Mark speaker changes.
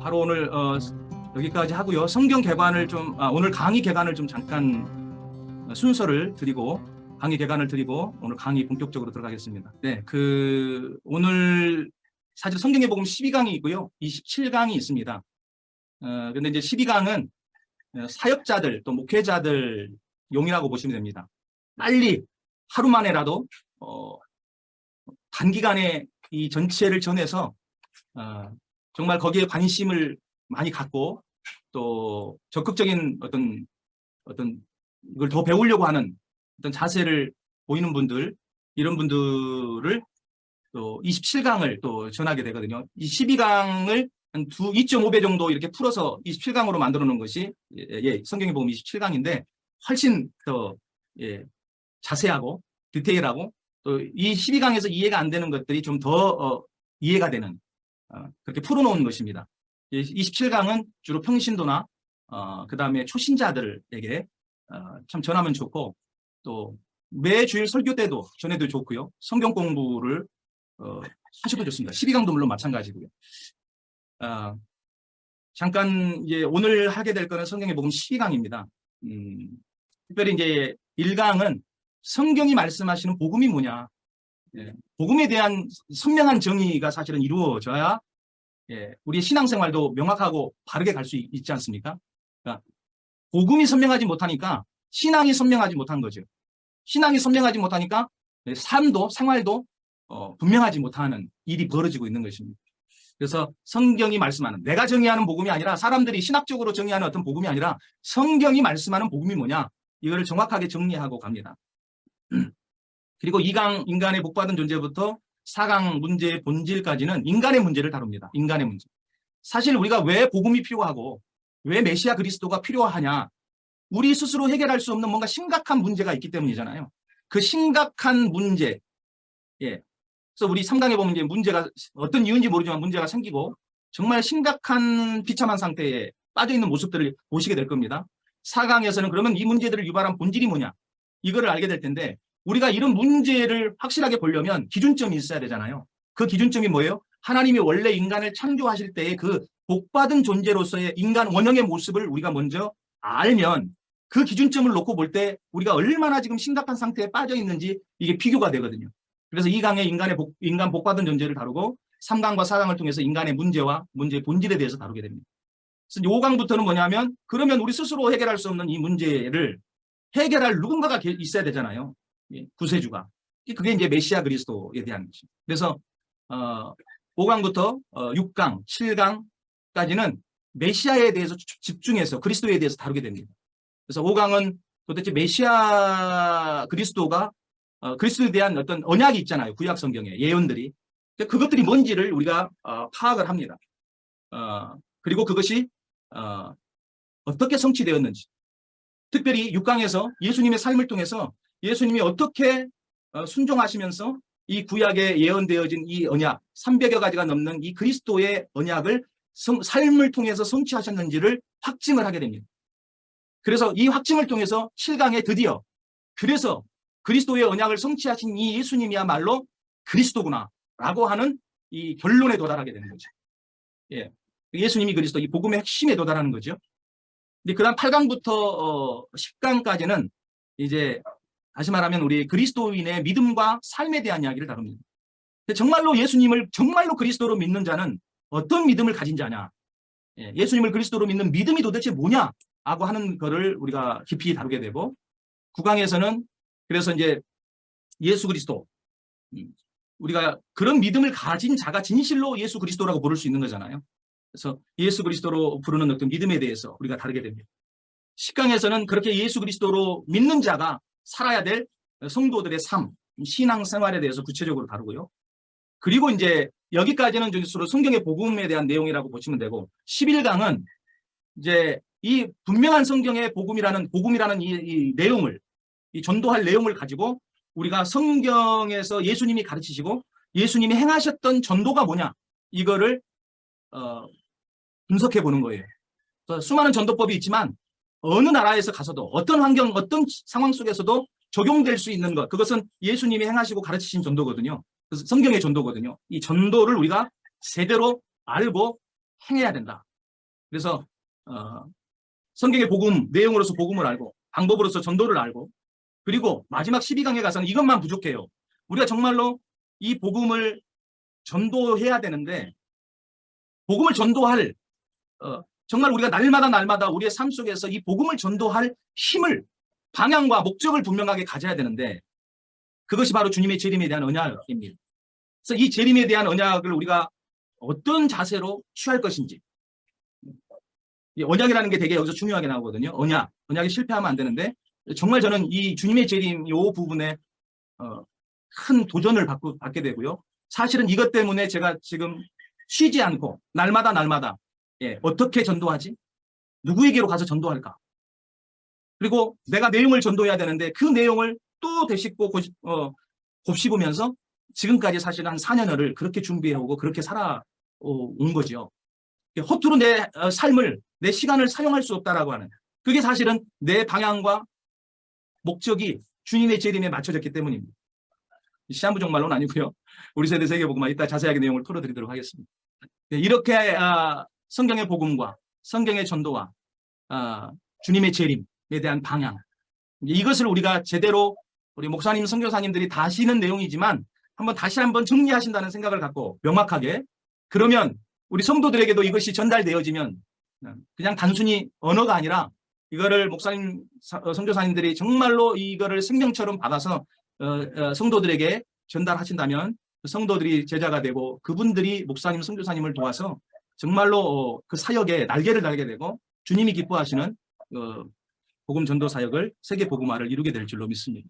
Speaker 1: 바로 오늘 여기까지 하고요. 성경 개관을 오늘 강의 개관을 좀 잠깐 순서를 드리고 강의 개관을 드리고 오늘 강의 본격적으로 들어가겠습니다. 네, 오늘 사실 성경의 복음 12강이 있고요. 27강이 있습니다. 근데 이제 12강은 사역자들 또 목회자들 용이라고 보시면 됩니다. 빨리 하루 만에라도 단기간에 이 전체를 전해서 정말 거기에 관심을 많이 갖고 또 적극적인 어떤 이걸 더 배우려고 하는 어떤 자세를 보이는 분들, 이런 분들을 또 27강을 또 전하게 되거든요. 이 12강을 한 2.5배 정도 이렇게 풀어서 27강으로 만들어 놓은 것이 성경의 복음 27강인데 훨씬 더 자세하고 디테일하고 또 이 12강에서 이해가 안 되는 것들이 좀 더 이해가 되는 그렇게 풀어놓은 것입니다. 27강은 주로 평신도나 그 다음에 초신자들에게 참 전하면 좋고 또 매 주일 설교 때도 전해도 좋고요. 성경 공부를 하셔도 좋습니다. 12강도 물론 마찬가지고요. 잠깐 이제 오늘 하게 될 거는 성경의 복음 12강입니다. 특별히 이제 1강은 성경이 말씀하시는 복음이 뭐냐. 복음에 대한 선명한 정의가 사실은 이루어져야 우리의 신앙생활도 명확하고 바르게 갈 수 있지 않습니까? 그러니까 복음이 선명하지 못하니까 신앙이 선명하지 못한 거죠. 신앙이 선명하지 못하니까 삶도 생활도 분명하지 못하는 일이 벌어지고 있는 것입니다. 그래서 성경이 말씀하는 내가 정의하는 복음이 아니라 사람들이 신학적으로 정의하는 어떤 복음이 아니라 성경이 말씀하는 복음이 뭐냐 이거를 정확하게 정리하고 갑니다. 그리고 2강 인간의 복받은 존재부터 4강 문제의 본질까지는 인간의 문제를 다룹니다. 인간의 문제. 사실 우리가 왜 복음이 필요하고 왜 메시아 그리스도가 필요하냐 우리 스스로 해결할 수 없는 뭔가 심각한 문제가 있기 때문이잖아요. 그 심각한 문제 그래서 우리 3강에 보면 이제 문제가 어떤 이유인지 모르지만 문제가 생기고 정말 심각한 비참한 상태에 빠져 있는 모습들을 보시게 될 겁니다. 4강에서는 그러면 이 문제들을 유발한 본질이 뭐냐 이거를 알게 될 텐데 우리가 이런 문제를 확실하게 보려면 기준점이 있어야 되잖아요. 그 기준점이 뭐예요? 하나님이 원래 인간을 창조하실 때의 그 복받은 존재로서의 인간 원형의 모습을 우리가 먼저 알면 그 기준점을 놓고 볼 때 우리가 얼마나 지금 심각한 상태에 빠져 있는지 이게 비교가 되거든요. 그래서 2강에 인간 복받은 존재를 다루고 3강과 4강을 통해서 인간의 문제와 문제의 본질에 대해서 다루게 됩니다. 그래서 5강부터는 뭐냐면 그러면 우리 스스로 해결할 수 없는 이 문제를 해결할 누군가가 있어야 되잖아요. 구세주가. 그게 이제 메시아 그리스도에 대한 것입니다. 그래서 5강부터 6강, 7강까지는 메시아에 대해서 집중해서 그리스도에 대해서 다루게 됩니다. 그래서 5강은 도대체 메시아 그리스도가 그리스도에 대한 어떤 언약이 있잖아요. 구약 성경에 예언들이. 그것들이 뭔지를 우리가 파악을 합니다. 그리고 그것이 어떻게 성취되었는지. 특별히 6강에서 예수님의 삶을 통해서 예수님이 어떻게 순종하시면서 이 구약에 예언되어진 이 언약 300여 가지가 넘는 이 그리스도의 언약을 삶을 통해서 성취하셨는지를 확증을 하게 됩니다. 그래서 이 확증을 통해서 7강에 드디어 그래서 그리스도의 언약을 성취하신 이 예수님이야말로 그리스도구나 라고 하는 이 결론에 도달하게 되는 거죠. 예수님이 그리스도 이 복음의 핵심에 도달하는 거죠. 근데 그 다음 8강부터 10강까지는 이제 다시 말하면 우리 그리스도인의 믿음과 삶에 대한 이야기를 다룹니다. 정말로 예수님을 정말로 그리스도로 믿는 자는 어떤 믿음을 가진 자냐 예수님을 그리스도로 믿는 믿음이 도대체 뭐냐 하고 하는 것을 우리가 깊이 다루게 되고 9강에서는 그래서 이제 예수 그리스도 우리가 그런 믿음을 가진 자가 진실로 예수 그리스도라고 부를 수 있는 거잖아요. 그래서 예수 그리스도로 부르는 어떤 믿음에 대해서 우리가 다루게 됩니다. 10강에서는 그렇게 예수 그리스도로 믿는 자가 살아야 될 성도들의 삶, 신앙생활에 대해서 구체적으로 다루고요. 그리고 이제 여기까지는 주로 성경의 복음에 대한 내용이라고 보시면 되고 11강은 이제 이 분명한 성경의 복음이라는 이 내용을 이 전도할 내용을 가지고 우리가 성경에서 예수님이 가르치시고 예수님이 행하셨던 전도가 뭐냐 이거를 분석해 보는 거예요. 수많은 전도법이 있지만 어느 나라에서 가서도 어떤 환경 어떤 상황 속에서도 적용될 수 있는 것 그것은 예수님이 행하시고 가르치신 전도거든요. 그래서 성경의 전도거든요. 이 전도를 우리가 제대로 알고 행해야 된다. 그래서 성경의 복음, 내용으로서 복음을 알고 방법으로서 전도를 알고 그리고 마지막 12강에 가서는 이것만 부족해요. 우리가 정말로 이 복음을 전도해야 되는데 복음을 전도할 정말 우리가 날마다 우리의 삶 속에서 이 복음을 전도할 힘을 방향과 목적을 분명하게 가져야 되는데 그것이 바로 주님의 재림에 대한 언약입니다. 그래서 이 재림에 대한 언약을 우리가 어떤 자세로 취할 것인지 이 언약이라는 게 되게 여기서 중요하게 나오거든요. 언약이 실패하면 안 되는데 정말 저는 이 주님의 재림 이 부분에 큰 도전을 받게 되고요. 사실은 이것 때문에 제가 지금 쉬지 않고 날마다 어떻게 전도하지? 누구에게로 가서 전도할까? 그리고 내가 내용을 전도해야 되는데 그 내용을 또 되씹고 곱씹으면서 지금까지 사실 한 4년여를 그렇게 준비해오고 그렇게 살아온 거죠. 허투루 내 삶을 내 시간을 사용할 수 없다라고 하는 그게 사실은 내 방향과 목적이 주님의 재림에 맞춰졌기 때문입니다. 시한부종말로는 아니고요. 우리 세대 세계복음만 이따 자세하게 내용을 털어드리도록 하겠습니다. 이렇게 성경의 복음과 성경의 전도와 주님의 재림에 대한 방향 이것을 우리가 제대로 우리 목사님, 선교사님들이 다 하시는 내용이지만 다시 한번 정리하신다는 생각을 갖고 명확하게 그러면 우리 성도들에게도 이것이 전달되어지면 그냥 단순히 언어가 아니라 이거를 목사님, 선교사님들이 정말로 이거를 생명처럼 받아서 성도들에게 전달하신다면 성도들이 제자가 되고 그분들이 목사님, 선교사님을 도와서 정말로 그 사역에 날개를 달게 되고 주님이 기뻐하시는 복음 전도 사역을 세계 복음화를 이루게 될 줄로 믿습니다.